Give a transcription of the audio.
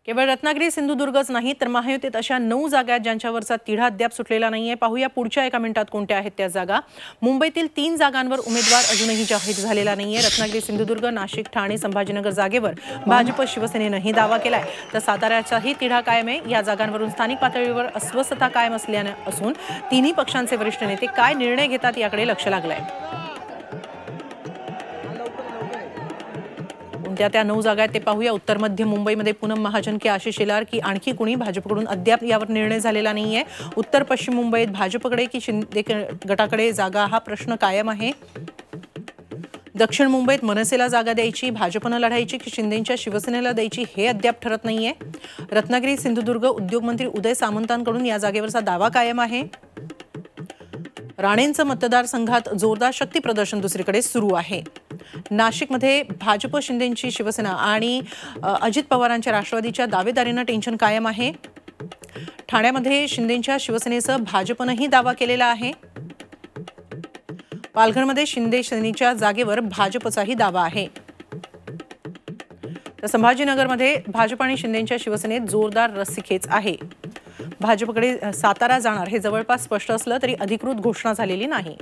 केवळ रत्नागिरी सिंधुदुर्गच नाही तर महायुतीत अशा 9 जागा आहेत ज्यांच्यावरचा तिढा अद्याप सुटलेला नाहीये। पाहूया पुढच्या एका मिनिटात कोणत्या आहेत त्या जागा। मुंबईतील 3 जागांवर उमेदवार अजूनही जाहीर झालेला नाहीये। रत्नागिरी सिंधुदुर्ग नाशिक ठाणे संभाजीनगर जागेवर भाजप शिवसेनेनेही दावा केलाय तर साताऱ्याचाही तिढा कायम आहे। या जागांवरून स्थानिक पातळीवर अस्वस्थता कायम असल्याने असून तिन्ही पक्षांचे वरिष्ठ नेते काय निर्णय घेतात याकडे लक्ष लागलंय। त्या 9 जागा आहेत ते पाहूया। उत्तर मध्य मुंबईमध्ये पूनम महाजन की आशिष शेलार की आणखी कुणी, भाजपकडून अद्याप यावर निर्णय झालेला नाहीये। उत्तर पश्चिम मुंबईत भाजपकडे की शिंदे गटाकडे जागा हा प्रश्न कायम आहे। दक्षिण मुंबईत मनसेला जागा द्यायची, भाजपनं लढायची की शिंदेंच्या शिवसेनेला द्यायची हे अद्याप ठरत नाहीये। रत्नागिरी सिंधुदुर्ग उद्योगमंत्री उदय सामंतांकडून या जागेवरचा दावा कायम आहे। राणेंचं मतदारसंघात जोरदार शक्ती प्रदर्शन दुसरीकडे सुरू आहे। नाशिकमध्ये भाजप शिंदेंची शिवसेना आणि अजित पवारांच्या राष्ट्रवादीच्या दावेदारीनं टेन्शन कायम आहे। ठाण्यामध्ये शिंदेंच्या शिवसेनेसह भाजपनंही दावा केलेला आहे। पालघरमध्ये शिंदे सेनेच्या जागेवर भाजपचाही दावा आहे। तर संभाजीनगरमध्ये भाजप आणि शिंदेंच्या शिवसेनेत जोरदार रस्सीखेच आहे। भाजपकडे सातारा जाणार हे जवळपास स्पष्ट असलं तरी अधिकृत घोषणा झालेली नाही।